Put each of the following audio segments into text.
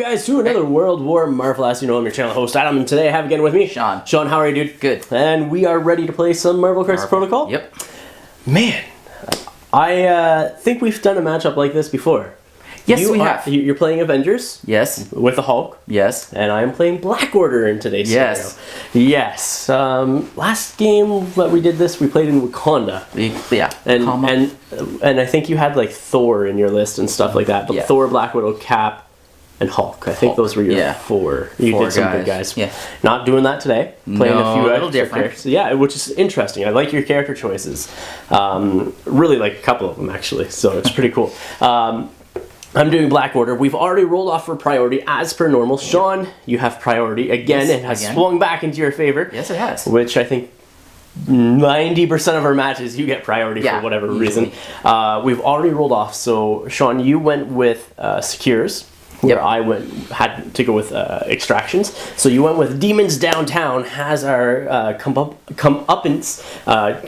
guys, to another World War Marvel. As you know, I'm your channel host, Adam, and today I have again with me, Sean. Sean, how are you, dude? Good. And we are ready to play some Marvel Crisis Protocol? Yep. Man, I think we've done a matchup like this before. Yes, we have. You're playing Avengers. Yes. With the Hulk. Yes. And I am playing Black Order in today's scenario. Yes. Last game that we did this, we played in Wakanda. Yeah. And I think you had like Thor in your list and stuff like that. But Thor, Black Widow, Cap, and Hulk. I think those were your four. You did some good guys. Yeah. Not doing that today. Playing a few little different. characters. Yeah, which is interesting. I like your character choices. Really like a couple of them actually. So it's pretty cool. I'm doing Black Order. We've already rolled off for priority as per normal. Sean, you have priority again. It has swung back into your favor. Yes, it has. Which I think 90% of our matches you get priority for whatever reason. We've already rolled off. So Sean, you went with Secures. Where I had to go with Extractions. So you went with Demons Downtown has our comeuppance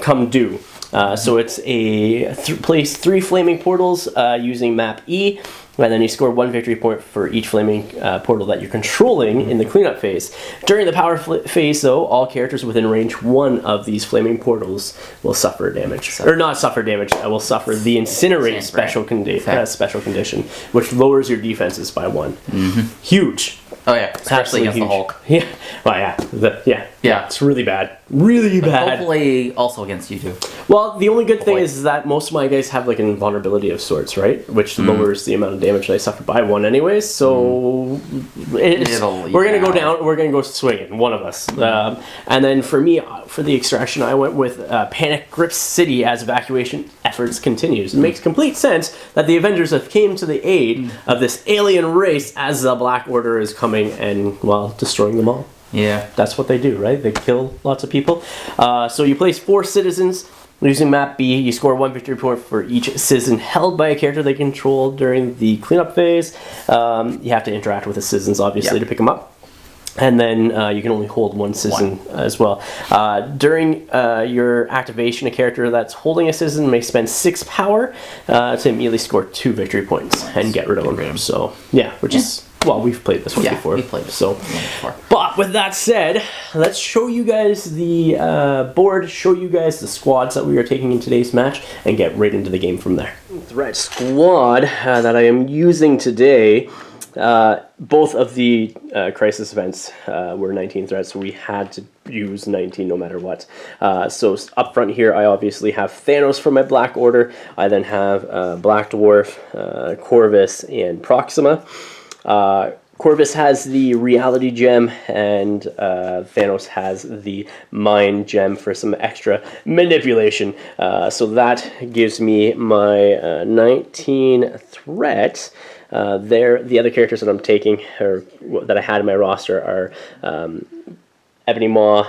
come due. So it's a place 3 flaming portals using map E, and then you score 1 victory point for each flaming portal that you're controlling in the cleanup phase. During the power phase, though, all characters within range 1 of these flaming portals will suffer damage. Or not suffer damage, will suffer the Incinerate special condition, which lowers your defenses by 1. Huge. Oh yeah, especially against the Hulk. Yeah, well yeah, it's really bad. Really bad. Hopefully also against you too. Well, the only good thing is that most of my guys have like an invulnerability of sorts, right? Which lowers the amount of damage they suffer by 1 anyways, so we're gonna go down, we're gonna go swinging, one of us. And then for me, for the Extraction, I went with Panic Grips City as evacuation efforts continues. It makes complete sense that the Avengers have came to the aid of this alien race as the Black Order is coming and, well, destroying them all. Yeah. That's what they do, right? They kill lots of people. So you place 4 citizens using map B. You score 1 victory point for each citizen held by a character they control during the cleanup phase. You have to interact with the citizens, obviously, to pick them up. And then you can only hold 1 citizen as well. During your activation, a character that's holding a citizen may spend 6 power to immediately score 2 victory points and get rid of them. So, yeah, which is... Well, we've played this one before. We've played this one before. But with that said, let's show you guys the board, show you guys the squads that we are taking in today's match, and get right into the game from there. Right, squad that I am using today, both of the crisis events were 19 threats, so we had to use 19 no matter what. So up front here, I obviously have Thanos for my Black Order. I then have Black Dwarf, Corvus, and Proxima. Corvus has the reality gem, and Thanos has the mind gem for some extra manipulation. So that gives me my 19 threat. The other characters that I'm taking, or that I had in my roster, are Ebony Maw,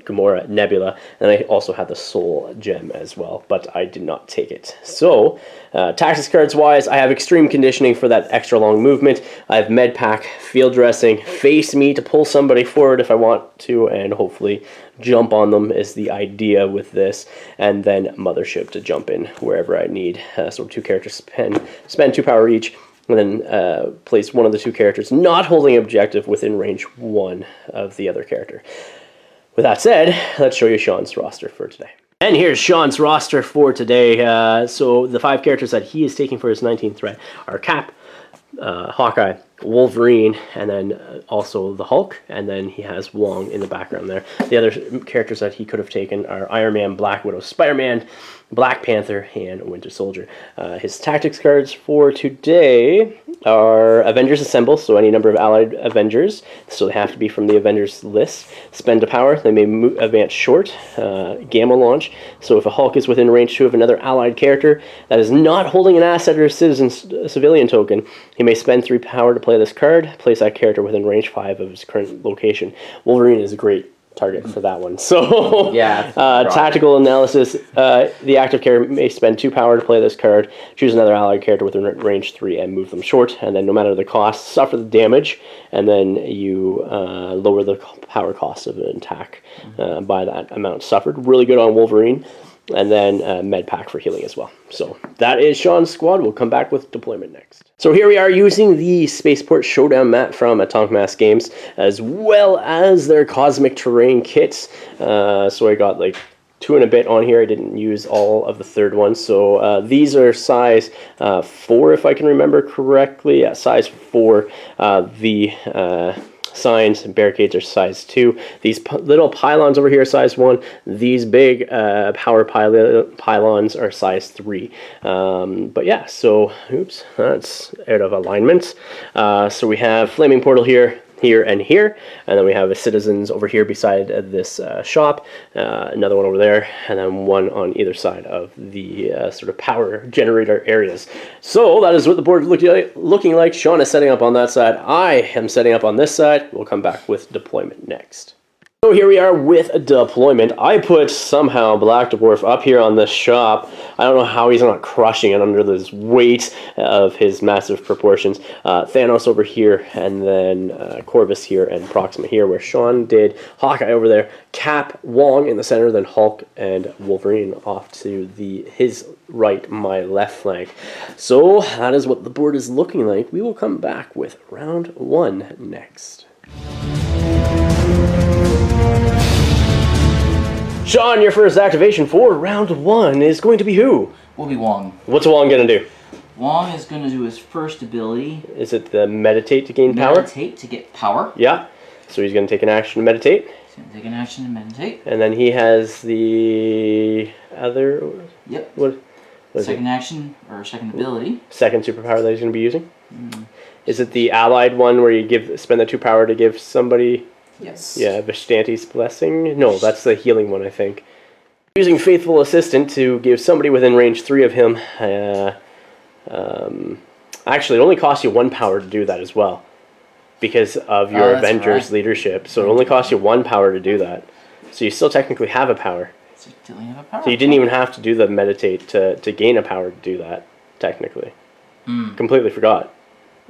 Gamora, Nebula, and I also had the Soul Gem as well, but I did not take it. So, tactics cards wise, I have Extreme Conditioning for that extra long movement. I have Med Pack, Field Dressing, Face Me to pull somebody forward if I want to, and hopefully jump on them is the idea with this, and then Mothership to jump in wherever I need. So 2 characters spend 2 power each, and then place one of the 2 characters not holding objective within range 1 of the other character. With that said, let's show you Sean's roster for today. And here's Sean's roster for today. So the 5 characters that he is taking for his 19th threat are Cap, Hawkeye, Wolverine, and then also the Hulk, and then he has Wong in the background there. The other characters that he could have taken are Iron Man, Black Widow, Spider-Man, Black Panther, and Winter Soldier. His tactics cards for today are Avengers Assemble, so any number of allied Avengers, so they have to be from the Avengers list. Spend a power, they may advance short. Gamma Launch, so if a Hulk is within range 2 of another allied character that is not holding an asset or civilian token, he may spend 3 power to play this card, place that character within range 5 of his current location. Wolverine is a great target for that one. So, tactical analysis. The active character may spend 2 power to play this card, choose another allied character within range 3 and move them short, and then no matter the cost, suffer the damage, and then you lower the power cost of an attack by that amount suffered. Really good on Wolverine. And then med pack for healing as well. So that is Sean's squad. We'll come back with deployment next. So here we are using the Spaceport Showdown map from Atomic Mass Games, as well as their Cosmic Terrain kits. So I got like 2 and a bit on here. I didn't use all of the third one. So these are size 4, if I can remember correctly. Yeah, size 4. Signs and barricades are size 2. These little pylons over here are size 1. These big power pylons are size 3. But yeah, so oops, that's out of alignment. So we have flaming portal here, here, and here, and then we have a citizens over here beside this shop, another one over there, and then one on either side of the sort of power generator areas. So that is what the board is looking like. Sean is setting up on that side. I am setting up on this side. We'll come back with deployment next. So here we are with a deployment. I put somehow Black Dwarf up here on this shop. I don't know how he's not crushing it under this weight of his massive proportions. Thanos over here, and then Corvus here, and Proxima here, where Sean did Hawkeye over there. Cap, Wong in the center, then Hulk and Wolverine off to his right, my left flank. So that is what the board is looking like. We will come back with round 1 next. Sean, your first activation for round 1 is going to be who? Will be Wong. What's Wong going to do? Wong is going to do his first ability. Is it the meditate to gain power? Meditate to get power. Yeah. So he's going to take an action to meditate. He's going to take an action to meditate. And then he has the other... Yep. What is second action, or second ability. Second superpower that he's going to be using? Is it the allied one where you spend the 2 power to give somebody... Yes. Yeah, Vishtanti's Blessing? No, that's the healing one, I think. Using Faithful Assistant to give somebody within range 3 of him. Actually, it only costs you 1 power to do that as well, because of your Avengers leadership. So it only costs you 1 power to do that. So you still technically have a power. So you didn't even have to do the meditate to gain a power to do that, technically. Completely forgot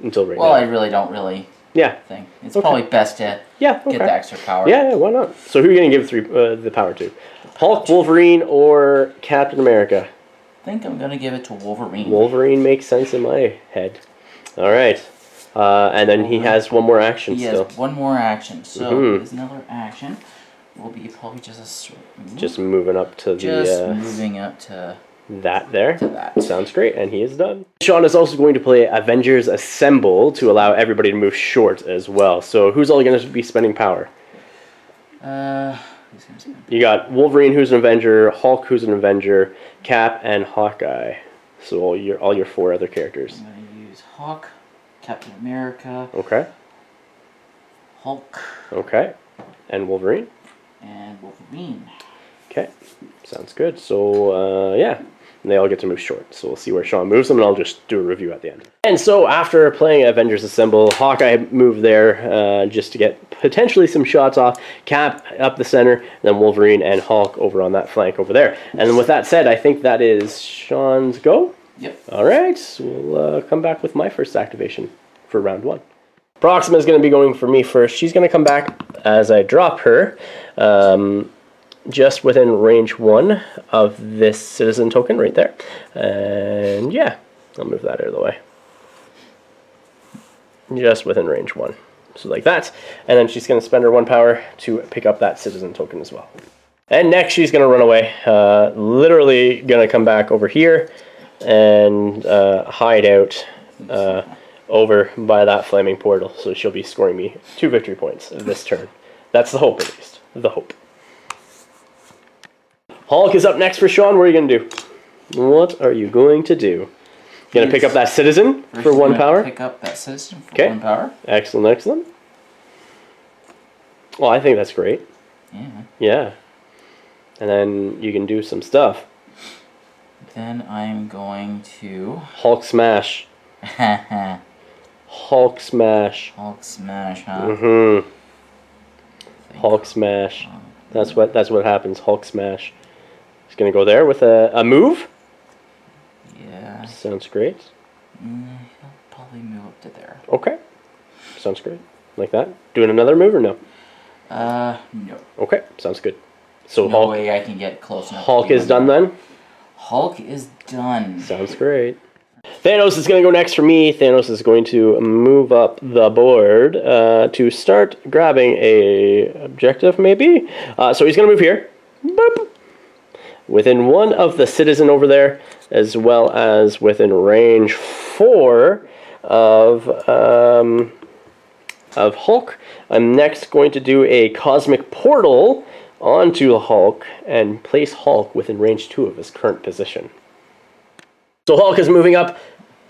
until right now. Well, I really don't think. It's probably best to get the extra power. Yeah, why not? So who are you going to give the power to? Hulk, Wolverine, or Captain America? I think I'm going to give it to Wolverine. Wolverine makes sense in my head. All right. And then he has 1 more action still. He has 1 more action. So his another action will be probably just a sort of move. Just moving up to moving up to... that there. To that. Sounds great, and he is done. Sean is also going to play Avengers Assemble to allow everybody to move short as well. So who's all going to be spending power? Who's going to spend power? You got Wolverine, who's an Avenger, Hulk, who's an Avenger, Cap, and Hawkeye. So all your 4 other characters. I'm going to use Hawk, Captain America. Okay. Hulk. Okay. And Wolverine. And Wolverine. Okay. Sounds good. So yeah. And they all get to move short. So we'll see where Sean moves them, and I'll just do a review at the end. And so after playing Avengers Assemble, Hawkeye moved there just to get potentially some shots off. Cap up the center, and then Wolverine and Hulk over on that flank over there. And then with that said, I think that is Sean's go. Yep. All right. So we'll come back with my first activation for round 1. Proxima is going to be going for me first. She's going to come back as I drop her. Just within range 1 of this citizen token right there. And yeah, I'll move that out of the way. Just within range 1. So like that. And then she's going to spend her 1 power to pick up that citizen token as well. And next she's going to run away. Literally going to come back over here and hide out over by that flaming portal. So she'll be scoring me 2 victory points this turn. That's the hope, at least. The hope. Hulk is up next for Sean. What are you going to do? What are you going to do? Going to pick up that citizen for 1 power? Pick up that citizen for 1 power. Excellent, excellent. Well, I think that's great. Yeah. Yeah. And then you can do some stuff. Then I'm going to... Hulk smash. Hulk smash. Hulk smash, huh? Mm-hmm. Hulk smash. That's what happens. Hulk smash. He's gonna go there with a move. Yeah. Sounds great. He'll probably move up to there. Okay. Sounds great. Like that. Doing another move or no? No. Okay. Sounds good. So no way I can get close enough. Hulk is done then? Hulk is done. Sounds great. Thanos is going to go next for me. Thanos is going to move up the board to start grabbing a objective, maybe? So he's going to move here. Boop. Within one of the citizen over there, as well as within range 4 of Hulk. I'm next going to do a cosmic portal onto the Hulk and place Hulk within range 2 of his current position. So Hulk is moving up.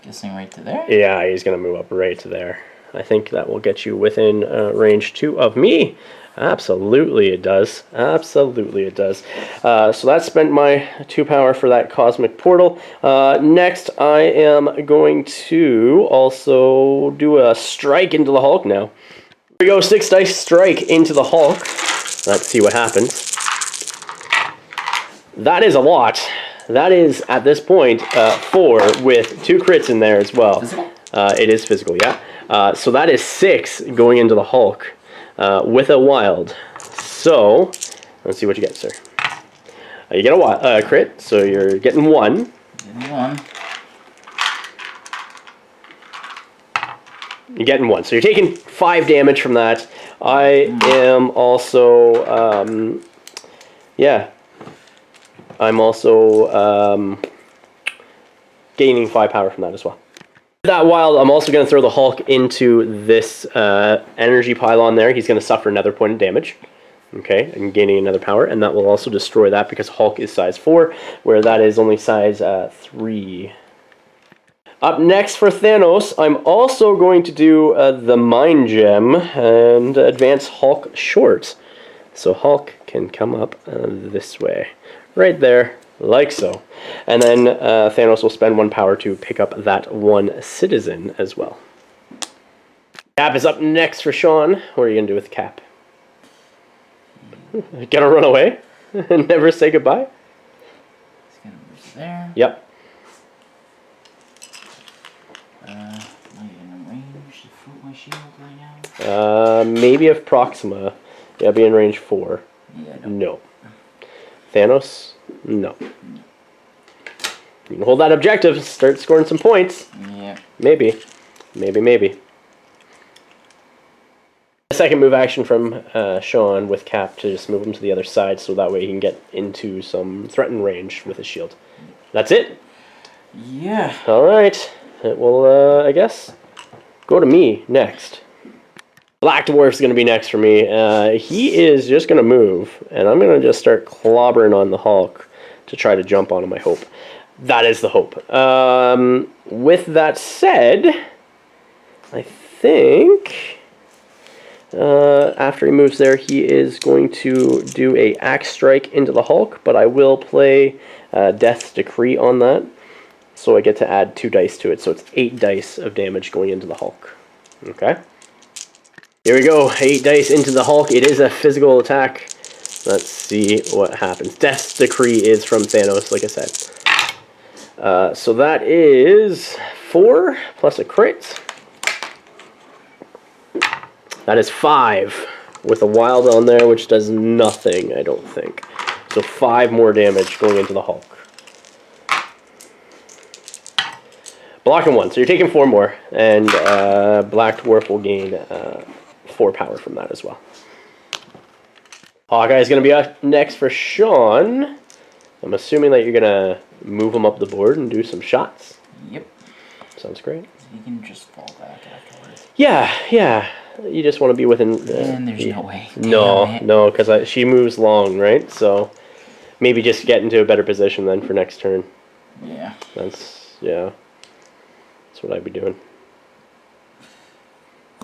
Guessing right to there? Yeah, he's going to move up right to there. I think that will get you within range 2 of me. Absolutely it does. Absolutely it does. So that spent my 2 power for that cosmic portal. Next, I am going to also do a strike into the Hulk now. Here we go, 6 dice strike into the Hulk. Let's see what happens. That is a lot. That is, at this point, 4 with 2 crits in there as well. Physical? It is physical, yeah. So that is 6 going into the Hulk with a wild. So, let's see what you get, sir. You get a crit, so you're getting 1. Getting 1. You're getting 1. So you're taking 5 damage from that. I am also, yeah. I'm also gaining 5 power from that as well. With that wild, I'm also going to throw the Hulk into this energy pylon there. He's going to suffer another point of damage. Okay, and gaining another power, and that will also destroy that because Hulk is size 4, where that is only size 3. Up next for Thanos, I'm also going to do the Mind Gem and advance Hulk short. So Hulk can come up this way. Right there, like so. And then Thanos will spend 1 power to pick up that 1 citizen as well. Cap is up next for Sean. What are you going to do with Cap? Gonna run away and never say goodbye? He's gonna move there. Yep. Am I in range to float my shield right now? Maybe if Proxima. Yeah, be in range 4. Yeah, No. Thanos? No. You can hold that objective, start scoring some points. Yeah. Maybe. Maybe. A second move action from Sean with Cap to just move him to the other side so that way he can get into some threatened range with his shield. That's it? Yeah. Alright. It will, I guess, go to me next. Black Dwarf's going to be next for me. He is just going to move, and I'm going to just start clobbering on the Hulk to try to jump on him, I hope. That is the hope. With that said, I think after he moves there, he is going to do a axe strike into the Hulk, but I will play Death's Decree on that, so I get to add 2 dice to it, so it's 8 dice of damage going into the Hulk. Okay? Here we go, 8 dice into the Hulk. It is a physical attack. Let's see what happens. Death's Decree is from Thanos, like I said. So that is 4 plus a crit. That is 5 with a wild on there, which does nothing, I don't think. So 5 more damage going into the Hulk. Blocking 1, so you're taking 4 more, and Black Dwarf will gain 4 power from that as well. Hawkeye is going to be up next for Sean. I'm assuming that you're going to move him up the board and do some shots. Yep. Sounds great. He can just fall back afterwards. Yeah. You just want to be within... and there's no way. No, because she moves long, right? So maybe just get into a better position then for next turn. Yeah. That's what I'd be doing.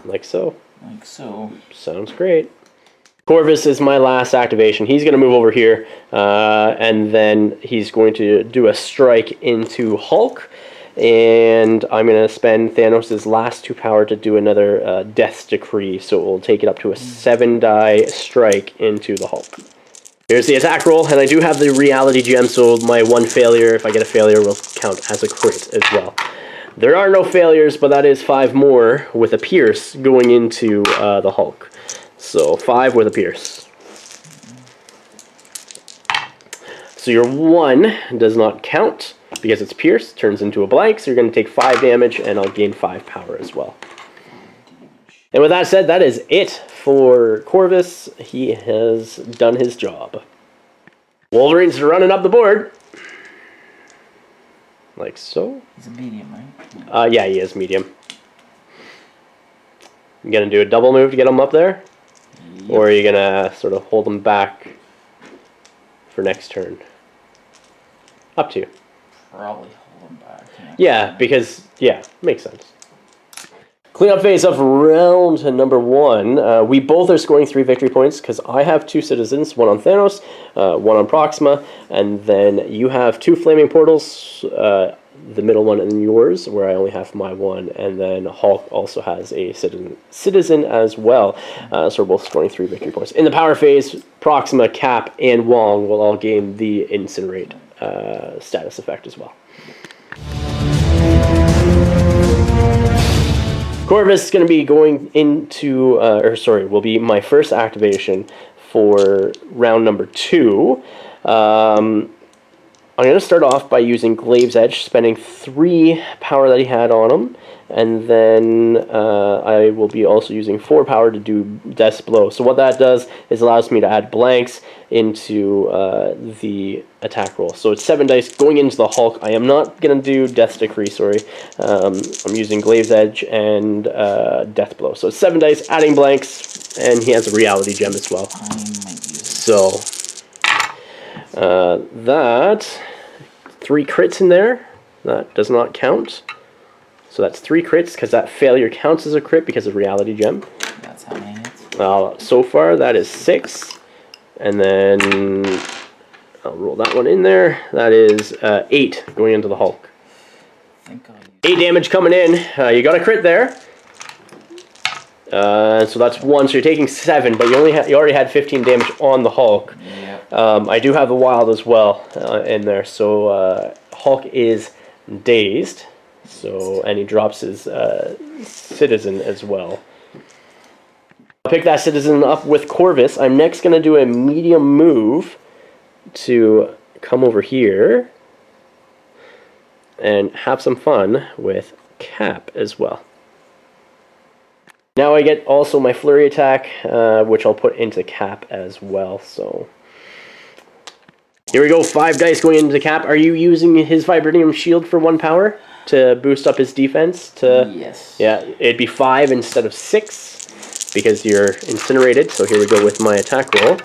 Like so. Like so. Sounds great. Corvus is my last activation. He's going to move over here, and then he's going to do a strike into Hulk, and I'm going to spend Thanos' last 2 power to do another Death's Decree, so it will take it up to a 7-die strike into the Hulk. Here's the attack roll, and I do have the reality gem, so my 1 failure, if I get a failure, will count as a crit as well. There are no failures, but that is 5 more with a pierce going into the Hulk. So 5 with a pierce. So your 1 does not count because it's pierced, turns into a blank, so you're going to take 5 damage, and I'll gain 5 power as well. And with that said, that is it for Corvus. He has done his job. Wolverine's running up the board. Like so. He's a medium, right? Yeah, he is medium. You going to do a double move to get him up there? Yep. Or are you going to sort of hold him back for next turn? Up to you. Probably hold him back. Yeah, because, yeah, makes sense. Cleanup phase of round number 1. We both are scoring 3 victory points because I have 2 citizens, 1 on Thanos, 1 on Proxima, and then you have 2 flaming portals, the middle one and yours, where I only have my 1, and then Hulk also has a citizen as well. So we're both scoring 3 victory points. In the power phase, Proxima, Cap, and Wong will all gain the Incinerate status effect as well. Corvus is going to be going into, will be my first activation for round number 2. I'm going to start off by using Glaive's Edge, spending 3 power that he had on him, and then I will be also using 4 power to do Death's Blow. So what that does is allows me to add blanks into the attack roll. So it's 7 dice going into the Hulk. I am not going to do Death's Decree, sorry. I'm using Glaive's Edge and Death Blow. So it's 7 dice, adding blanks, and he has a Reality Gem as well. So that 3 crits in there. That does not count. So that's 3 crits because that failure counts as a crit because of Reality Gem. That's how many hits? So far that is 6. And then I'll roll that one in there. That is 8 going into the Hulk. 8 damage coming in. You got a crit there. So that's 1. So you're taking 7, but you already had 15 damage on the Hulk. Yep. I do have the Wild as well in there. So Hulk is dazed. So, and he drops his citizen as well. I'll pick that citizen up with Corvus. I'm next going to do a medium move to come over here and have some fun with Cap as well. Now I get also my flurry attack, which I'll put into Cap as well. So here we go, 5 dice going into Cap. Are you using his Vibranium Shield for 1 power to boost up his defense? Yes. Yeah, it'd be 5 instead of 6 because you're incinerated. So here we go with my attack roll.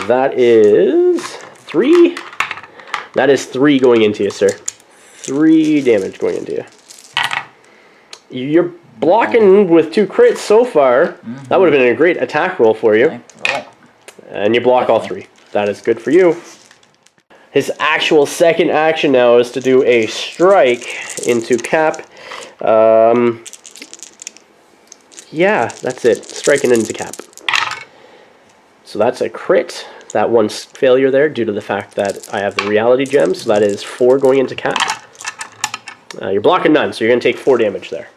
That is 3. That is 3 going into you, sir. 3 damage going into you. You're blocking with 2 crits so far. That would have been a great attack roll for you. And you block all 3. That is good for you. His actual second action now is to do a strike into Cap. Yeah, that's it. Striking into Cap. So that's a crit. That one's failure there due to the fact that I have the Reality Gem. So that is 4 going into Cap. You're blocking none, so you're going to take 4 damage there.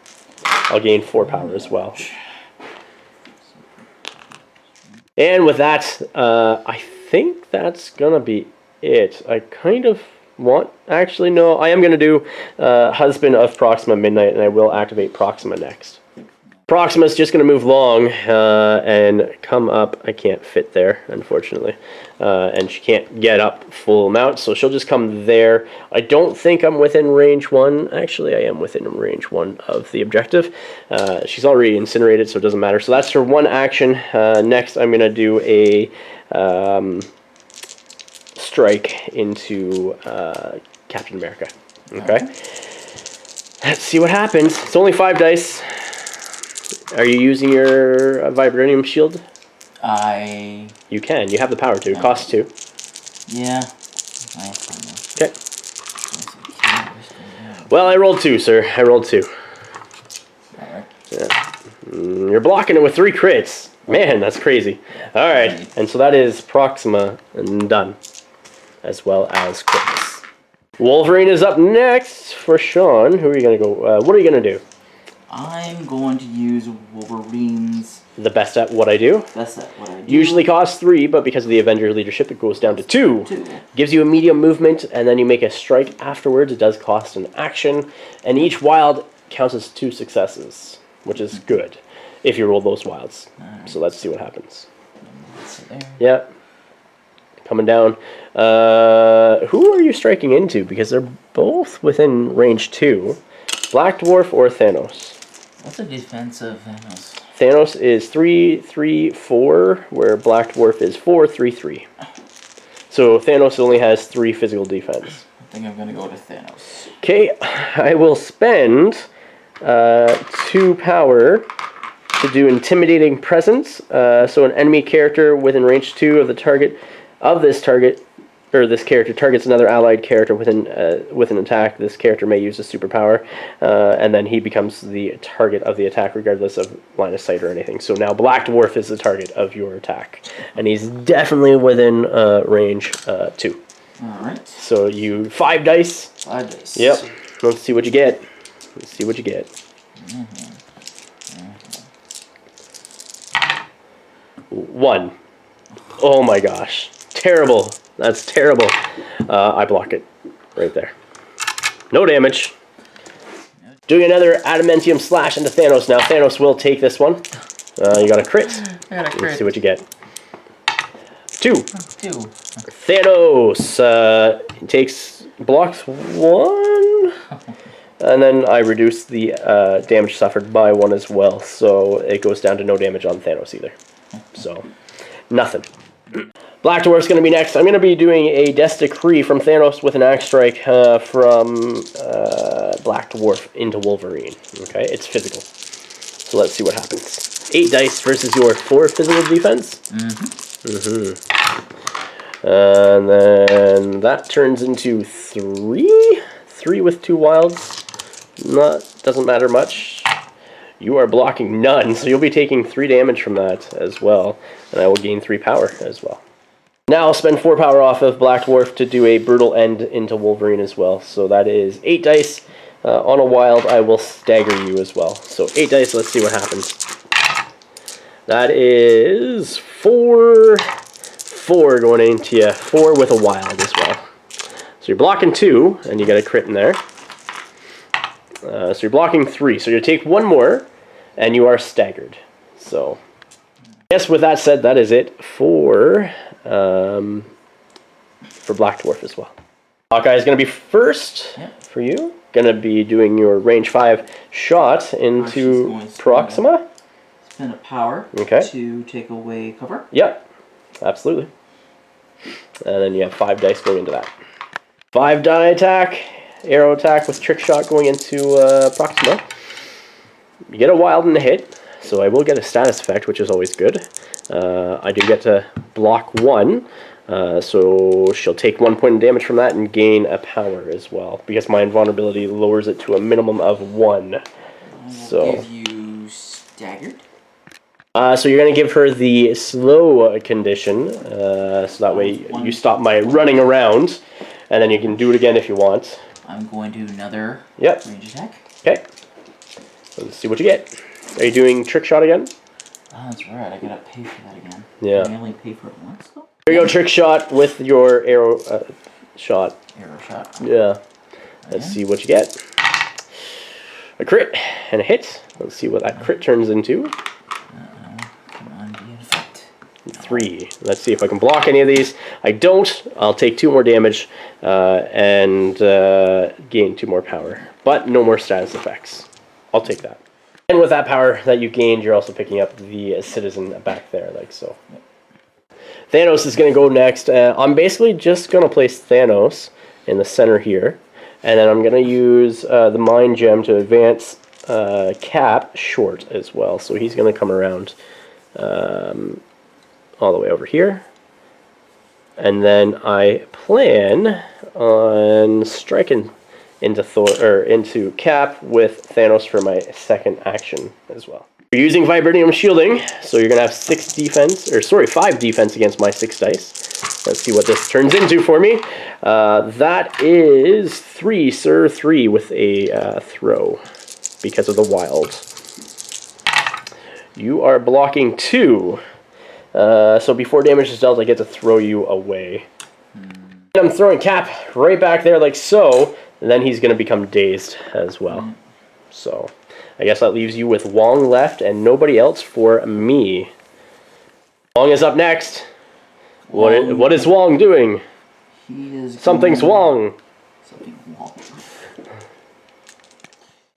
I'll gain 4 power as well. And with that, I think that's going to be it. I kind of want... Actually, no. I am going to do Husband of Proxima Midnight, and I will activate Proxima next. Proxima's just going to move long and come up. I can't fit there, unfortunately. And she can't get up full amount, so she'll just come there. I don't think I'm within range 1. Actually, I am within range 1 of the objective. She's already incinerated, so it doesn't matter. So that's her 1 action. Next, I'm going to do a strike into Captain America. Okay? Let's see what happens. It's only 5 dice. Are you using your Vibranium Shield? You can. You have the power to. It costs 2. Yeah. Okay. Well, I rolled 2, sir. I rolled 2. Alright. Yeah. You're blocking it with 3 crits. Man, that's crazy. Alright. And so that is Proxima and done. As well as Corvus. Wolverine is up next for Sean. Who are you going to go? What are you going to do? I'm going to use Wolverine's the best at what I do. Best at what I do. Usually costs 3, but because of the Avenger leadership, it goes down to 2. Gives you a medium movement, and then you make a strike afterwards. It does cost an action, and each wild counts as 2 successes, which is good if you roll those wilds. Right. So let's see what happens. Yep. Coming down. Who are you striking into? Because they're both within range 2. Black Dwarf or Thanos? What's the defense of Thanos? Thanos is 3-3-4, where Black Dwarf is 4-3-3. So Thanos only has 3 physical defense. I think I'm going to go to Thanos. Okay, I will spend 2 power to do Intimidating Presence. So an enemy character within range 2 of the target of this target, or this character targets another allied character with an attack. This character may use a superpower, and then he becomes the target of the attack regardless of line of sight or anything. So now Black Dwarf is the target of your attack, and he's definitely within range 2. Alright. So you 5 dice. 5 dice. Yep. Let's see what you get. Let's see what you get. 1. Oh my gosh. Terrible. That's terrible. I block it right there. No damage. Doing another Adamantium Slash into Thanos now. Thanos will take this one. You got a crit. I got a crit. Let's see what you get. 2. 2. Thanos blocks 1. And then I reduce the damage suffered by 1 as well. So it goes down to no damage on Thanos either. So, nothing. Black Dwarf's going to be next. I'm going to be doing a Death Decree from Thanos with an Axe Strike from Black Dwarf into Wolverine. Okay, it's physical. So let's see what happens. 8 dice versus your 4 physical defense. And then that turns into 3. 3 with 2 wilds. Doesn't matter much. You are blocking none, so you'll be taking 3 damage from that as well. And I will gain 3 power as well. Now I'll spend 4 power off of Black Dwarf to do a brutal end into Wolverine as well. So that is 8 dice. On a wild, I will stagger you as well. So 8 dice, let's see what happens. That is 4 going into you. 4 with a wild as well. So you're blocking 2, and you get a crit in there. So you're blocking 3. So you take 1 more, and you are staggered. So, yes, with that said, that is it for Black Dwarf as well. Hawkeye is going to be first for you. Going to be doing your range 5 shot into Proxima. Spend a power to take away cover. Yep, absolutely. And then you have 5 dice going into that. 5 die attack, arrow attack with trick shot going into Proxima. You get a wild and a hit, so I will get a status effect, which is always good. I do get to block 1, so she'll take 1 point of damage from that and gain a power as well, because my invulnerability lowers it to a minimum of 1. So give you staggered. So you're going to give her the slow condition, so that way you stop my running around, and then you can do it again if you want. I'm going to do another range attack. Okay. Let's see what you get. Are you doing trick shot again? Oh, that's right. I gotta pay for that again. Yeah. Can I only pay for it once, though? Here you go, trick shot with your arrow shot. Arrow shot. Yeah. Let's see what you get. A crit and a hit. Let's see what that crit turns into. Come on, be in effect. 3. Let's see if I can block any of these. I don't. I'll take 2 more damage and gain 2 more power. But no more status effects. I'll take that. And with that power that you gained, you're also picking up the citizen back there, like so. Thanos is going to go next. I'm basically just going to place Thanos in the center here. And then I'm going to use the Mind Gem to advance Cap short as well. So he's going to come around all the way over here. And then I plan on striking into Cap with Thanos for my second action as well. You're using Vibranium Shielding, so you're going to have 5 defense against my 6 dice. Let's see what this turns into for me. That is 3, sir, 3 with a throw because of the wild. You are blocking 2. So before damage is dealt, I get to throw you away. I'm throwing Cap right back there like so, and then he's going to become dazed as well. So I guess that leaves you with Wong left and nobody else for me. Wong is up next. What is Wong doing? Something's Wong.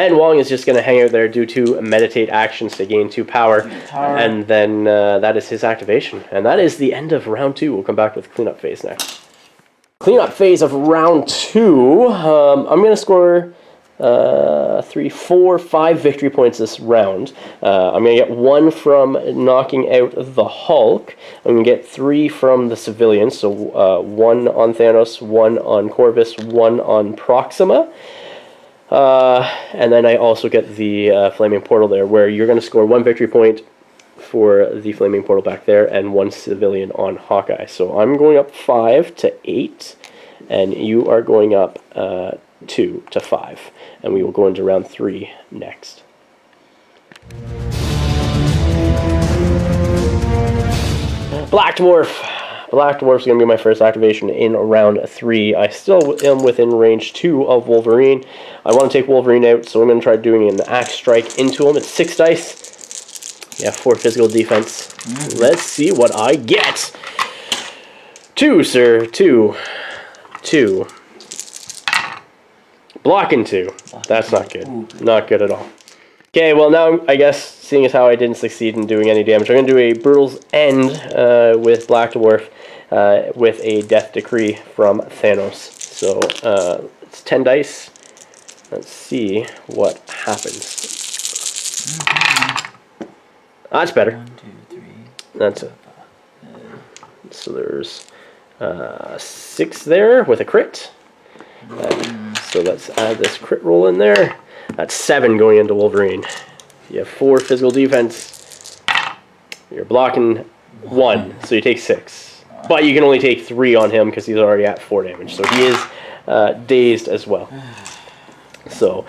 And Wong is just going to hang out there, do 2 meditate actions to gain 2 power. And then that is his activation. And that is the end of round 2. We'll come back with cleanup phase next. Cleanup phase of round 2. I'm going to score 3, 4, 5 victory points this round. I'm going to get 1 from knocking out the Hulk. I'm going to get 3 from the civilians. So 1 on Thanos, 1 on Corvus, 1 on Proxima. And then I also get the Flaming Portal there, where you're going to score 1 victory point for the Flaming Portal back there, and 1 civilian on Hawkeye. So I'm going up 5 to 8, and you are going up 2 to 5. And we will go into round 3 next. Black Dwarf. Black Dwarf is going to be my first activation in round 3. I still am within range 2 of Wolverine. I want to take Wolverine out, so I'm going to try doing an axe strike into him. It's 6 dice. Yeah, 4 physical defense. Let's see what I get. 2, sir. 2. 2. Blocking 2. That's not good. Not good at all. Okay, well now, I guess, seeing as how I didn't succeed in doing any damage, I'm going to do a Brutal's End with Black Dwarf with a Death Decree from Thanos. So, it's 10 dice. Let's see what happens. That's better. 1, 2, 3. That's it. So there's 6 there with a crit. So let's add this crit roll in there. That's 7 going into Wolverine. You have 4 physical defense. You're blocking 1, so you take 6. But you can only take 3 on him because he's already at 4 damage. So he is dazed as well. So,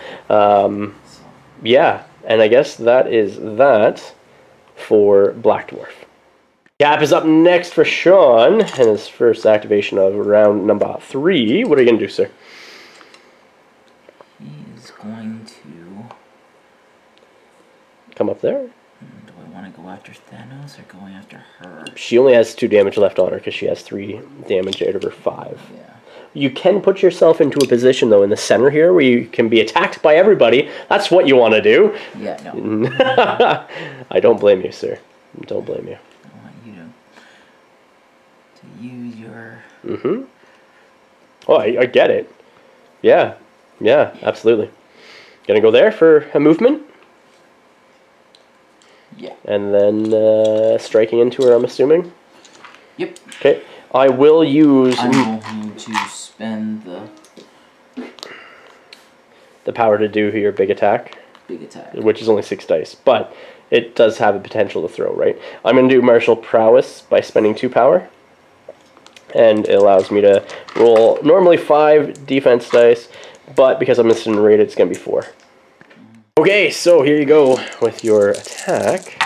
yeah. And I guess that is that for Black Dwarf. Cap is up next for Sean, and his first activation of round number 3. What are you going to do, sir? He's going to come up there. Do I want to go after Thanos or going after her? She only has 2 damage left on her because she has 3 damage out of her 5. Yeah. You can put yourself into a position, though, in the center here where you can be attacked by everybody. That's what you want to do. Yeah, no. I don't blame you, sir. Don't blame you. I want you to use your... Mm-hmm. Oh, I get it. Yeah. Yeah, absolutely. Gonna go there for a movement. Yeah. And then striking into her, I'm assuming. Yep. Okay. I will use... I'm going to spend the power to do your big attack. Big attack. Which is only 6 dice. But it does have a potential to throw, right? I'm going to do Martial Prowess by spending 2 power. And it allows me to roll normally 5 defense dice. But because I'm instant rated, it's going to be 4. Okay, so here you go with your attack.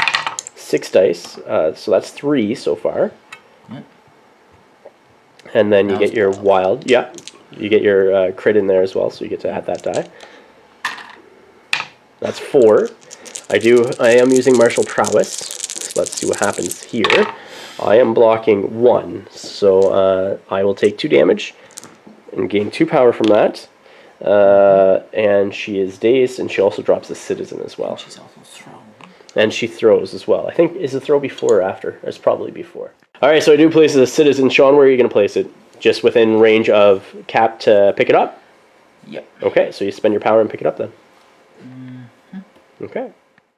6 dice. So that's 3 so far. Yep. And then you get your wild. Yeah. You get your crit in there as well, so you get to add that die. That's 4. I am using Martial Prowess. So let's see what happens here. I am blocking 1. So I will take 2 damage and gain 2 power from that. And she is dazed, and she also drops a citizen as well. And she's also thrown. And she throws as well. I think, is the throw before or after? It's probably before. Alright, so I do place a citizen. Sean, where are you going to place it? Just within range of Cap to pick it up? Yep. Okay, so you spend your power and pick it up then. Okay.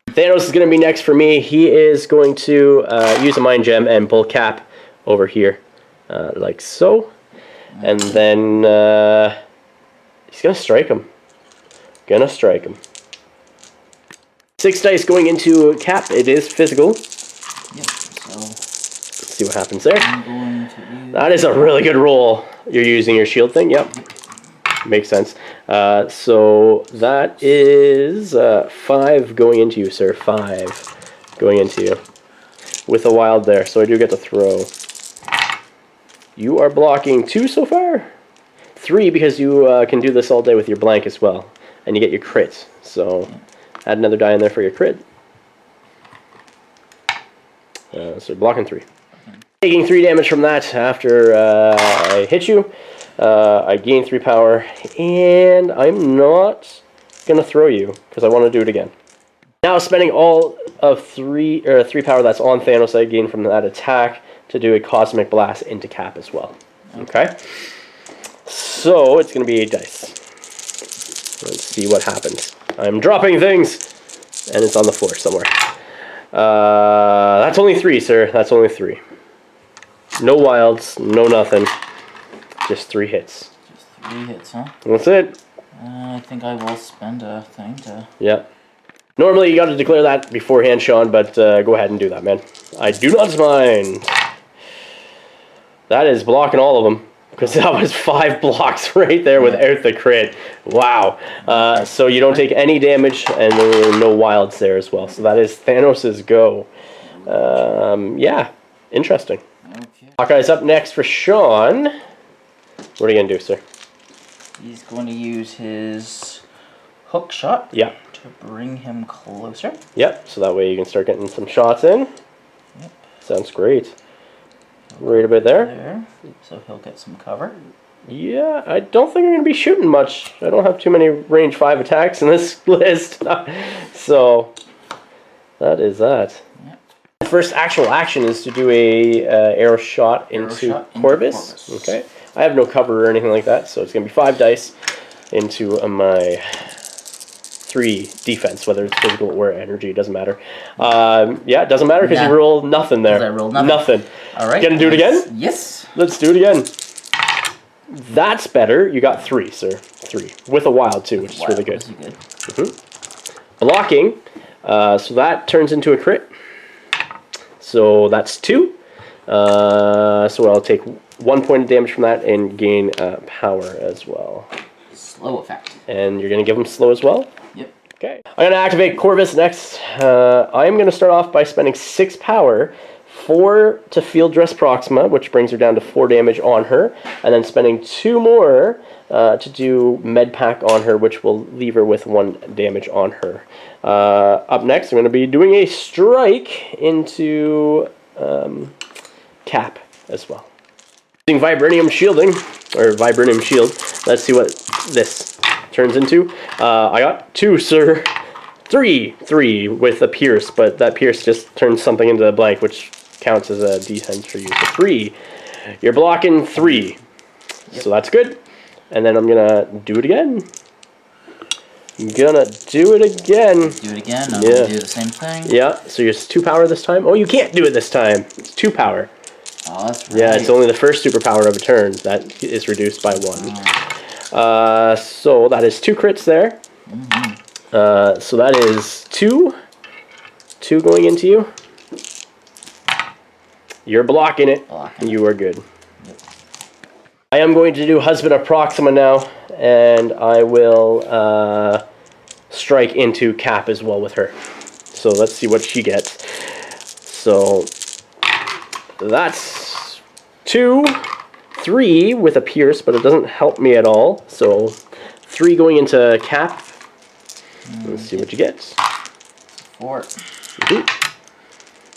Thanos is going to be next for me. He is going to use a Mind Gem and pull Cap over here, like so. And then he's going to strike him. Gonna strike him. 6 dice going into Cap. It is physical. Yep, so... Let's see what happens there. I'm going to use... That is a really good roll. You're using your shield thing? Yep. Makes sense. So that is 5 going into you, sir. 5. going into you. With a wild there, so I do get to throw. You are blocking 2 so far. 3 because you can do this all day with your blank as well. And you get your crit. So add another die in there for your crit. So blocking 3. Taking 3 damage from that after I hit you. I gain 3 power. And I'm not going to throw you because I want to do it again. Now spending all of 3 power that's on Thanos I gain from that attack to do a Cosmic Blast into Cap as well. Okay? So it's going to be 8 dice. Let's see what happens. I'm dropping things, and it's on the floor somewhere. That's only 3, sir. That's only 3. No wilds, no nothing. Just 3 hits. Just 3 hits, huh? That's it. I think I will spend a thing to... Yep. Normally you got to declare that beforehand, Sean, but go ahead and do that, man. I do not mind. That is blocking all of them. Because that was 5 blocks right there without the crit. Wow. So you don't take any damage, and there were no wilds there as well. So that is Thanos' go. Yeah, interesting. Okay. Hawkeye's up next for Sean. What are you going to do, sir? He's going to use his hook shot Yeah. to bring him closer. Yep, so that way you can start getting some shots in. Yep. Sounds great. Right about there. So he'll get some cover. Yeah, I don't think I'm going to be shooting much. I don't have too many range 5 attacks in this list. So, that is that. Yep. The first actual action is to do a arrow shot into Corvus. Okay. I have no cover or anything like that, so it's going to be 5 dice into my 3 defense, whether it's physical or energy, it doesn't matter. Yeah, it doesn't matter because you roll nothing there. I rolled nothing. Nothing. All right. Gonna do it again? Yes. Let's do it again. That's better. You got 3, sir. 3. With a wild, too, which is really good. Blocking. So that turns into a crit. So that's 2. So I'll take 1 point of damage from that and gain power as well. Slow effect. And you're going to give him slow as well? Yep. Okay. I'm going to activate Corvus next. I'm going to start off by spending 6 power, 4 to Field Dress Proxima, which brings her down to 4 damage on her, and then spending 2 more to do Med Pack on her, which will leave her with 1 damage on her. Up next, I'm going to be doing a strike into Cap as well. Using Vibranium Shielding, or Vibranium Shield. Let's see what this turns into. I got 2, sir. 3 with a Pierce, but that Pierce just turns something into a blank, which counts as a defense for you. So 3. You're blocking 3. Yep. So that's good. And then I'm going to do it again. I'm going to do it again. Do it again. I'm going to do the same thing. Yeah, so you're 2 power this time. Oh, you can't do it this time. It's 2 power. Oh, that's right. Yeah, it's only the first superpower of a turn that is reduced by 1. So that is 2 crits there. So that is 2. 2 going into you. You're blocking it. You are good. Yep. I am going to do Husband of Proxima now, and I will strike into Cap as well with her. So let's see what she gets. So that's 2, 3 with a Pierce, but it doesn't help me at all. So 3 going into Cap. Let's see what you get. 4.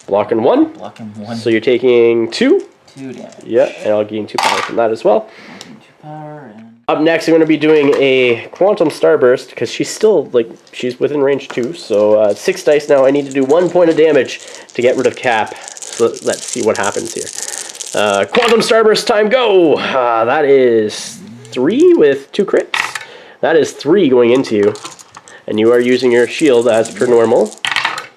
Blocking 1. Blocking 1. So you're taking 2. 2 damage. Yeah, and I'll gain 2 power from that as well. I'll gain 2 power. And... Up next, I'm going to be doing a Quantum Starburst, because she's still, she's within range 2. So 6 dice now. I need to do 1 point of damage to get rid of Cap. So let's see what happens here. Quantum Starburst time, go! That is 3 with 2 crits. That is 3 going into you. And you are using your shield as per normal.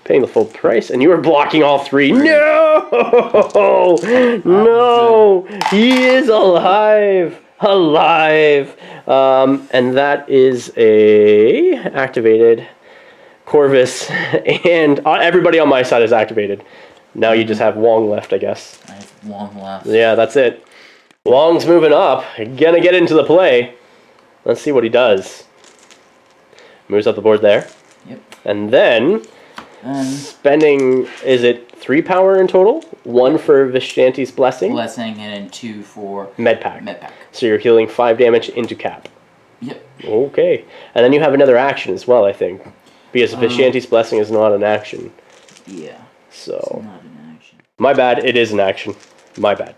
Paying the full price. And you are blocking all 3. No! No! He is alive! Alive! And that is a activated Corvus. And everybody on my side is activated. Now you just have Wong left, I guess. I have Wong left. Yeah, that's it. Wong's moving up. Gonna get into the play. Let's see what he does. Moves up the board there. Yep. And then Spending, is it 3 power in total? 1 for Vishanti's Blessing. Blessing, and then 2 for Medpack. Medpack. So you're healing 5 damage into Cap. Yep. Okay. And then you have another action as well, I think. Because Vishanti's Blessing is not an action. Yeah. So. It's not an action. My bad, it is an action. My bad.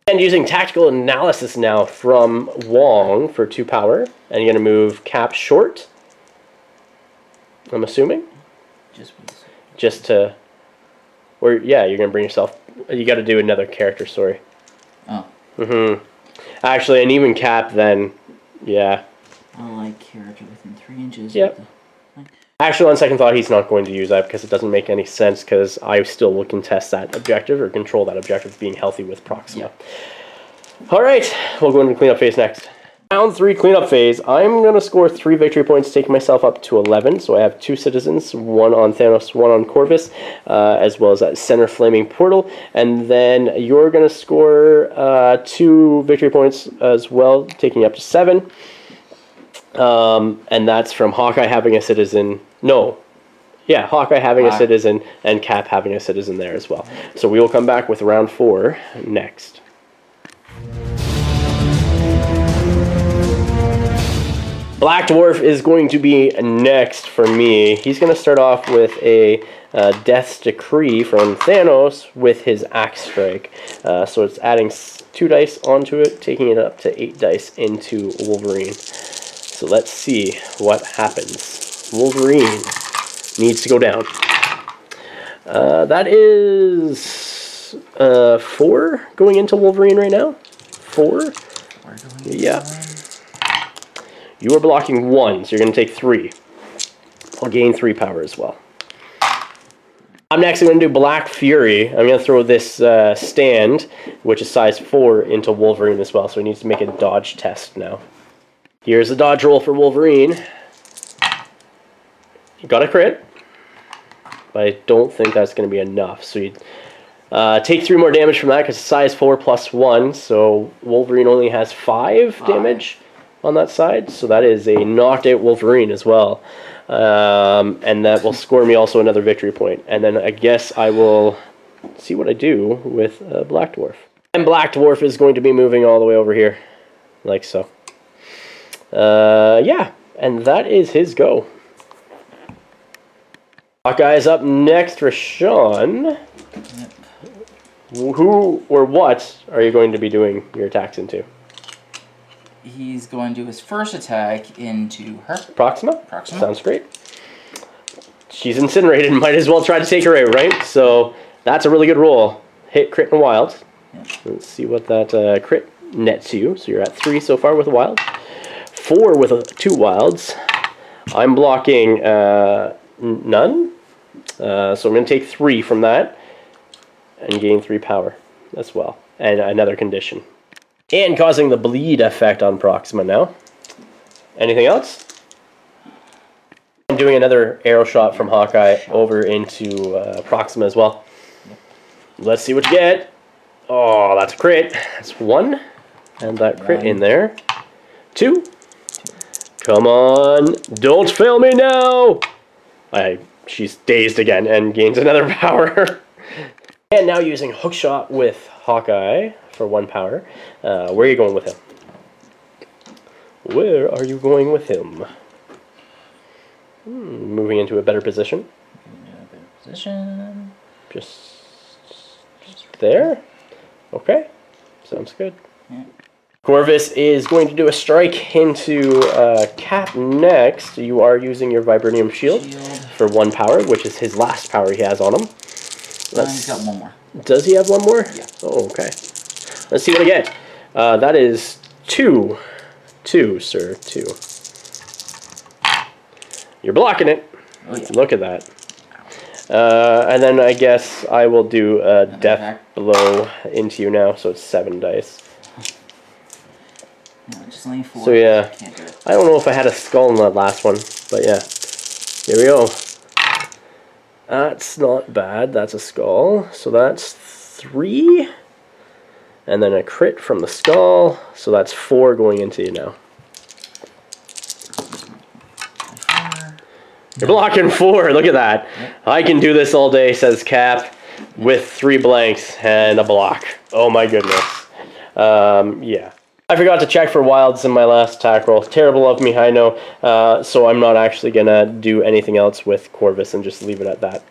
And using Tactical Analysis now from Wong for 2 power. And you're going to move Cap short. I'm assuming. Just to. Or, yeah, you're going to bring yourself. You got to do another character, sorry. Oh. Actually, and even Cap then. Yeah. I like character within 3 inches. Yep. Actually, on second thought, he's not going to use that because it doesn't make any sense because I still will contest that objective or control that objective being healthy with Proxima. Yep. Alright, we'll go into the cleanup phase next. Round 3 cleanup phase. I'm going to score 3 victory points, taking myself up to 11. So I have 2 citizens, 1 on Thanos, 1 on Corvus, as well as that center flaming portal. And then you're going to score 2 victory points as well, taking you up to 7. And that's from Hawkeye having a citizen. No. Yeah, Hawkeye having a citizen and Cap having a citizen there as well. So we will come back with round 4 next. Black Dwarf is going to be next for me. He's going to start off with a Death's Decree from Thanos with his Axe Strike. So it's adding 2 dice onto it, taking it up to 8 dice into Wolverine. So let's see what happens. Wolverine needs to go down. That is 4 going into Wolverine right now. 4? Yeah. You are blocking 1, so you're going to take 3. I'll gain 3 power as well. I'm next going to do Black Fury. I'm going to throw this stand, which is size 4, into Wolverine as well. So he needs to make a dodge test now. Here's the dodge roll for Wolverine. You got a crit, but I don't think that's going to be enough. So you take 3 more damage from that because it's size 4 plus 1. So Wolverine only has 5 damage on that side. So that is a knocked out Wolverine as well. And that will score me also another victory point. And then I guess I will see what I do with Black Dwarf. And Black Dwarf is going to be moving all the way over here, like so. Yeah, and that is his go. Hawkeye's up next for Sean. Yep. Who or what are you going to be doing your attacks into? He's going to do his first attack into her. Proxima? Proxima. Sounds great. She's incinerated. Might as well try to take her out, right? So that's a really good roll. Hit, crit, and wild. Yep. Let's see what that crit nets you. So you're at 3 so far with a wild. 4 with 2 wilds. I'm blocking none. So I'm going to take 3 from that and gain 3 power as well. And another condition. And causing the bleed effect on Proxima now. Anything else? I'm doing another arrow shot from Hawkeye over into Proxima as well. Let's see what you get. Oh, that's a crit. That's 1. And that crit in there. 2. Come on. Don't fail me now. She's dazed again and gains another power. And now using Hookshot with Hawkeye for 1 power. Where are you going with him? Where are you going with him? Moving into a better position. Just there? Okay. Sounds good. Yeah. Corvus is going to do a strike into Cap next. You are using your Vibranium Shield for 1 power, which is his last power he has on him. He's got 1 more. Does he have 1 more? Yeah. Oh, okay. Let's see what I get. That is 2. 2, sir. 2. You're blocking it. Oh, yeah. Look at that. And then I guess I will do a death blow into you now, so it's 7 dice. No, just only 4. So yeah, I don't know if I had a skull in that last one, but yeah. Here we go. That's not bad. That's a skull. So that's 3. And then a crit from the skull. So that's 4 going into you now. You're blocking 4. Look at that. Yep. I can do this all day, says Cap, with 3 blanks and a block. Oh my goodness. Yeah. I forgot to check for wilds in my last attack roll. Terrible of me, I know. So I'm not actually going to do anything else with Corvus and just leave it at that.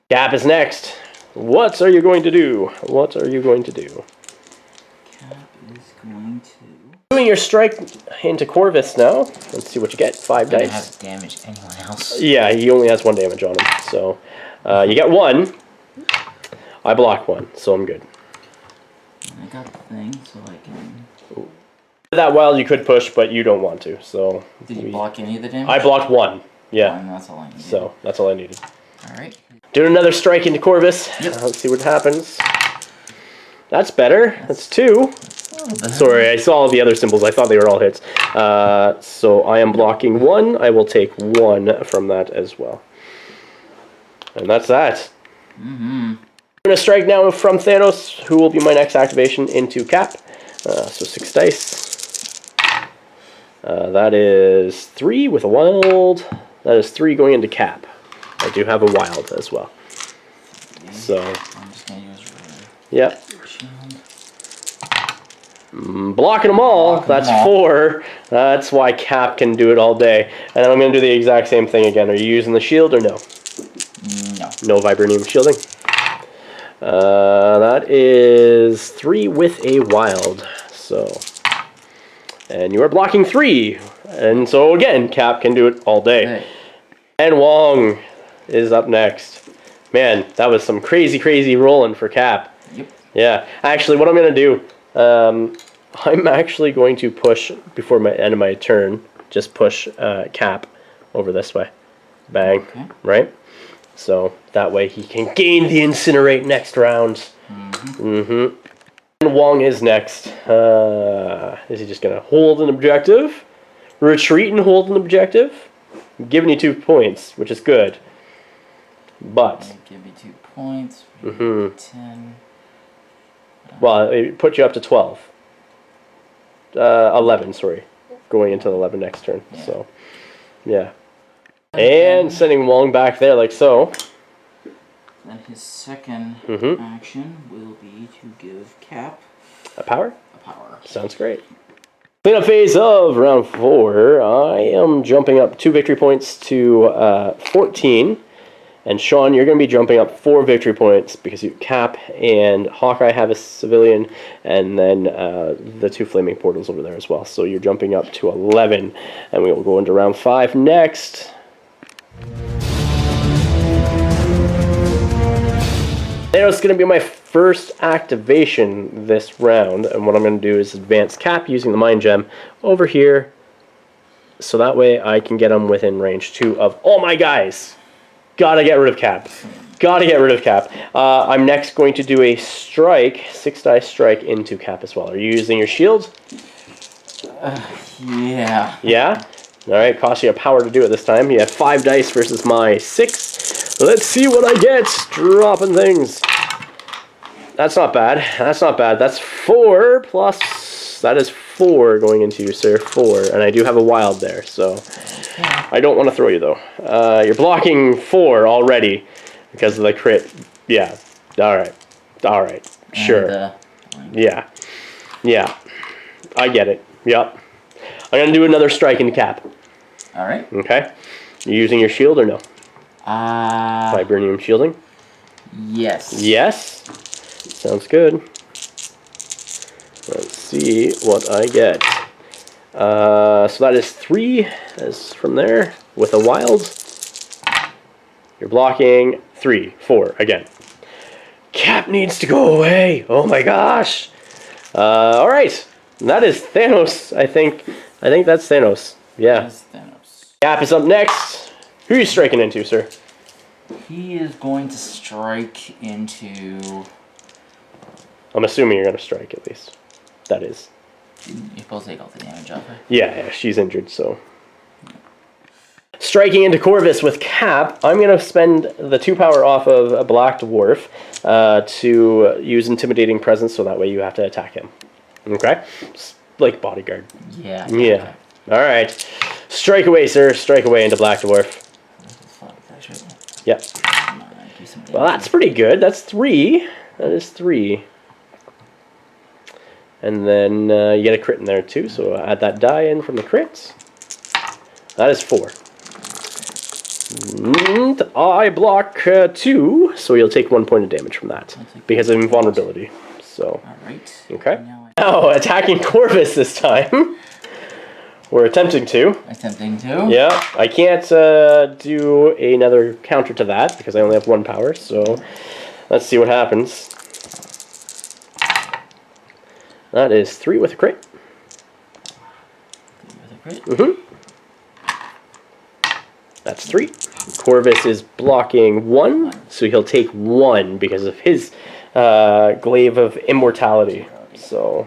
Cap is next. What are you going to do? What are you going to do? Cap is going to... Doing your strike into Corvus now. Let's see what you get. 5 dice. Doesn't have damage anyone else. Yeah, he only has 1 damage on him. So you get 1. I block 1, so I'm good. I got the thing, so I can... That wild you could push, but you don't want to, so... Did you block any of the damage? I blocked 1, yeah. 1, that's all I needed. So, that's all I needed. Alright. Doing another strike into Corvus. Yep. Let's see what happens. That's better. That's 2. Sorry, I saw all the other symbols. I thought they were all hits. So I am blocking 1. I will take 1 from that as well. And that's that. Mm-hmm. I'm going to strike now from Thanos, who will be my next activation into Cap. So 6 dice. That is 3 with a wild. That is 3 going into Cap. I do have a wild as well. So, I'm just going to use yep. Blocking them all. That's 4. That's why Cap can do it all day. And then I'm going to do the exact same thing again. Are you using the shield or no? No. No vibranium shielding. That is 3 with a wild. So, and you are blocking 3. And so again, Cap can do it all day. Hey. And Wong is up next. Man, that was some crazy rolling for Cap. Yep. Yeah. Actually, what I'm going to do, I'm actually going to push, before my end of my turn, just push Cap over this way. Bang. Okay. Right? So that way he can gain the Incinerate next round. Mm-hmm. And Wong is next. Is he just going to hold an objective? Retreat and hold an objective? I'm giving you 2 points, which is good. But... give me 2 points. 10. Well, it put you up to 12. 11, sorry. Going into 11 next turn. Yeah. So, yeah. And sending Wong back there like so. Then his second action will be to give Cap a power? A power. Sounds great. Cleanup phase of round 4. I am jumping up 2 victory points to 14. And Sean, you're going to be jumping up 4 victory points because you Cap and Hawkeye have a civilian, and then the 2 flaming portals over there as well. So you're jumping up to 11, and we will go into round 5 next. Thanos is going to be my first activation this round, and what I'm going to do is advance Cap using the Mind Gem over here, so that way I can get him within range 2 of all my guys. Gotta get rid of Cap. Gotta get rid of Cap. I'm next going to do a strike, 6 dice strike into Cap as well. Are you using your shield? Yeah. Yeah? Alright, costs you a power to do it this time. You have 5 dice versus my 6. Let's see what I get. Dropping things. That's not bad. That's not bad. That's 4 plus... That is 4 going into you, sir. 4. And I do have a wild there, so... I don't want to throw you, though. You're blocking 4 already because of the crit. Yeah. Alright. Alright. Sure. Yeah. Yeah. I get it. Yep. I'm going to do another strike into Cap. Alright. Okay. You using your shield or no? Vibranium shielding? Yes. Yes? Sounds good. Let's see what I get. So that is 3 as from there with a wild. You're blocking 3, 4 again. Cap needs to go away. Oh my gosh. All right. That is Thanos. I think that's Thanos. Yeah. That's Thanos. Cap is up next. Who are you striking into, sir? He is going to strike into... I'm assuming you're going to strike at least. That is. You both take all the damage off her. Yeah, she's injured, so. Striking into Corvus with Cap, I'm going to spend the 2 power off of a Black Dwarf to use Intimidating Presence, so that way you have to attack him. Okay? It's like Bodyguard. Yeah. Yeah. Okay. Alright. Strike away, sir. Strike away into Black Dwarf. Yep. Well, that's pretty good. That's 3. That is 3. And then you get a crit in there too, so add that die in from the crits. That is 4. And I block 2, so you'll take 1 point of damage from that because of invulnerability. So, alright. Okay. Now attacking Corvus this time. We're attempting to. Yeah, I can't do another counter to that because I only have 1 power. So let's see what happens. That is 3 with a crit. 3 with a crit. That's 3. Corvus is blocking 1, so he'll take 1 because of his glaive of immortality. So,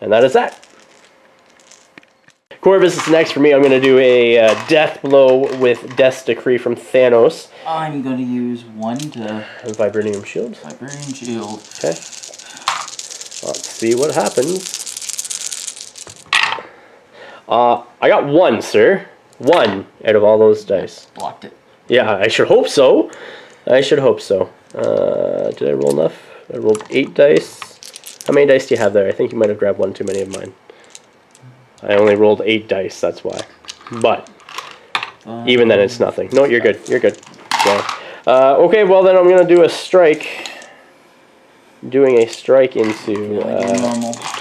and that is that. Corvus is next for me. I'm going to do a death blow with Death's Decree from Thanos. I'm going to use 1 to... Vibranium Shield. Vibranium Shield. Okay. Let's see what happens. I got 1, sir. 1 out of all those dice. Blocked it. Yeah, I should hope so. I should hope so. Did I roll enough? I rolled 8 dice. How many dice do you have there? I think you might have grabbed 1 too many of mine. I only rolled 8 dice, that's why. But, even then it's nothing. No, you're good. You're good. So, okay, well then I'm going to do a strike. Doing a strike into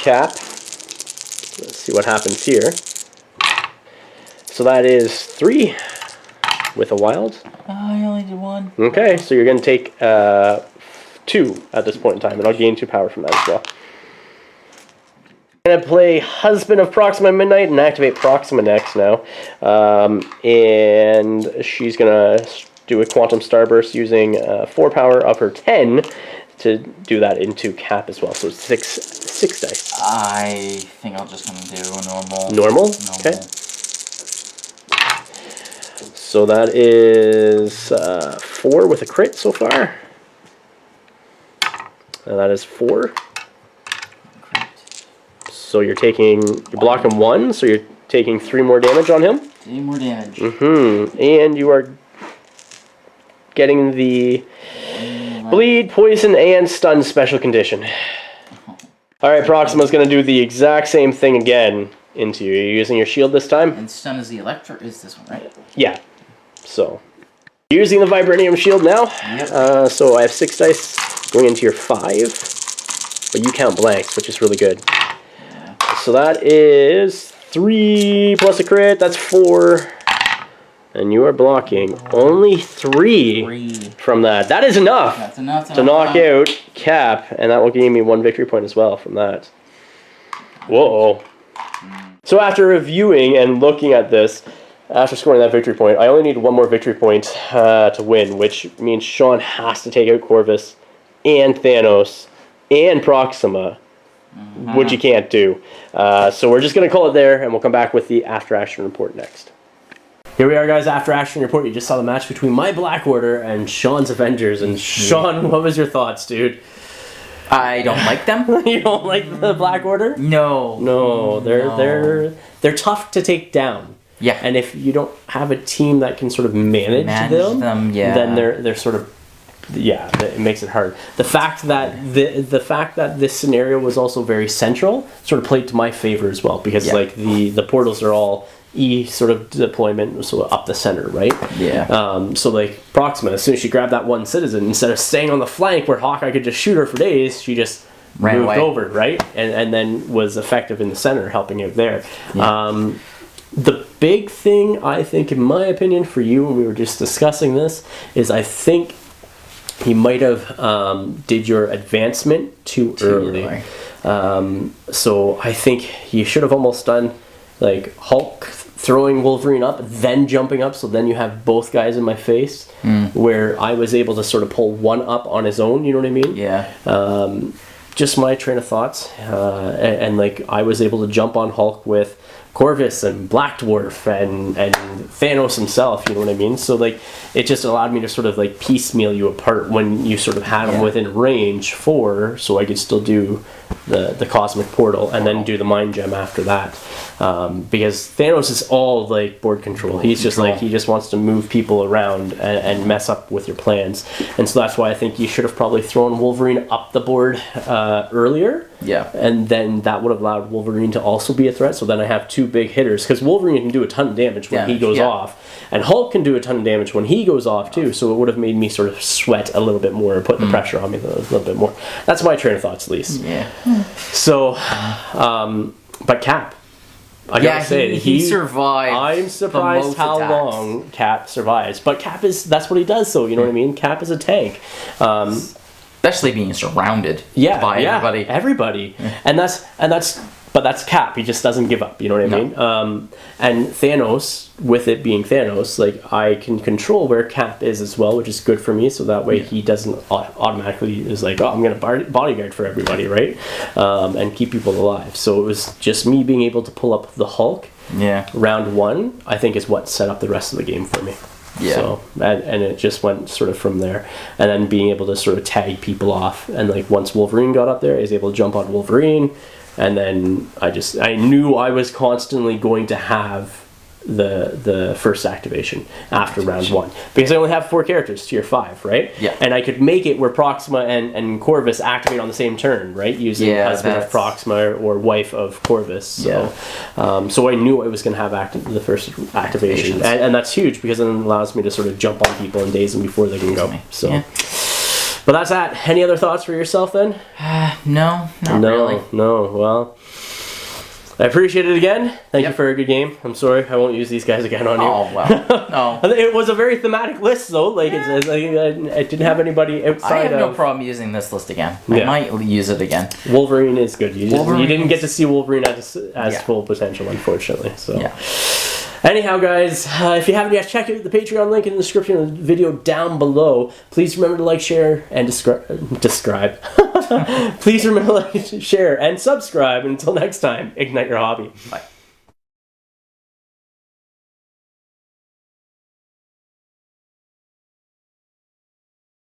Cap. Let's see what happens here. So that is 3 with a wild. I only did 1. Okay, so you're going to take 2 at this point in time, and I'll gain 2 power from that as well. I'm going to play Husband of Proxima Midnight and activate Proxima next now. And she's going to do a Quantum Starburst using 4 power of her 10 to do that into Cap as well. So 6 dice. I think I'm just going to do a normal. Normal? Okay. So that is 4 with a crit so far. And that is 4. So you're blocking 1, so you're taking 3 more damage on him. 3 more damage. And you are getting the bleed, poison, and stun special condition. Alright, Proxima's going to do the exact same thing again into you. You're using your shield this time. And stun is the electric, is this one, right? Yeah. So, using the Vibranium Shield now. Yep. So I have 6 dice going into your 5. But you count blanks, which is really good. So that is 3 plus a crit, that's 4. And you are blocking only 3 from that. That is enough, That's enough to knock out Cap, and that will give me 1 victory point as well from that. Whoa. So after reviewing and looking at this, after scoring that victory point, I only need 1 more victory point to win, which means Sean has to take out Corvus and Thanos and Proxima. Which you can't do. So we're just going to call it there, and we'll come back with the after action report next. Here we are, guys, after action report. You just saw the match between my Black Order and Sean's Avengers. And Sean, what was your thoughts, dude? I don't like them. You don't like the Black Order? No. No, they're tough to take down. Yeah. And if you don't have a team that can sort of manage them, yeah. then they're sort of, yeah, it makes it hard. The fact that the fact that this scenario was also very central sort of played to my favor as well, because like the portals are all sort of deployment, so up the center, right? Yeah. So like Proxima, as soon as she grabbed that one citizen, instead of staying on the flank where Hawkeye could just shoot her for days, she just moved over, right? And then was effective in the center, helping out there. Yeah. The big thing, I think, in my opinion, for you, when we were just discussing this, is I think he might have did your advancement too early. So I think you should have almost done like Hulk throwing Wolverine up, then jumping up, so then you have both guys in my face, where I was able to sort of pull one up on his own, you know what I mean? Yeah. Just my train of thoughts. And like I was able to jump on Hulk with Corvus and Black Dwarf and Thanos himself, you know what I mean? So like it just allowed me to sort of like piecemeal you apart when you sort of had them within range 4, so I could still do the cosmic portal and then do the mind gem after that, because Thanos is all like board control. He's just like, he just wants to move people around and mess up with your plans, and so that's why I think you should have probably thrown Wolverine up the board earlier. Yeah. And then that would have allowed Wolverine to also be a threat. So then I have 2 big hitters, because Wolverine can do a ton of damage when he goes off, and Hulk can do a ton of damage when he goes off too. So it would have made me sort of sweat a little bit more, put the pressure on me a little bit more. That's my train of thoughts, at least. Yeah. So, but Cap, I gotta say, he survived. I'm surprised how long Cap survives. But Cap that's what he does. So you know what I mean. Cap is a tank. Especially being surrounded by everybody. And that's Cap. He just doesn't give up, you know what I mean? And Thanos, with it being Thanos, like I can control where Cap is as well, which is good for me, so that way he doesn't automatically is like, oh, I'm gonna bodyguard for everybody, right? And keep people alive. So it was just me being able to pull up the Hulk round 1, I think, is what set up the rest of the game for me. Yeah. So and it just went sort of from there, and then being able to sort of tag people off, and like once Wolverine got up there, I was able to jump on Wolverine, and then I knew I was constantly going to have the first activation after round 1, because I only have 4 characters tier 5, right? Yeah. And I could make it where Proxima and Corvus activate on the same turn, right? Using husband of Proxima or wife of Corvus. So, so I knew I was going to have the first activation, and that's huge, because then it allows me to sort of jump on people and daze them before they can go. So. But that's that. Any other thoughts for yourself then? No, not really. No, well, I appreciate it again. Thank you for a good game. I'm sorry I won't use these guys again on you. Oh, well. No. It was a very thematic list, though. Like, it's like, I didn't have anybody outside I have no problem using this list again. I might use it again. Wolverine is good. You didn't get to see Wolverine as full potential, unfortunately. So. Yeah. Anyhow, guys, if you haven't yet, check out the Patreon link in the description of the video down below. Please remember to like, share, and describe. Please remember to like, share, and subscribe. Until next time, ignite your hobby. Bye.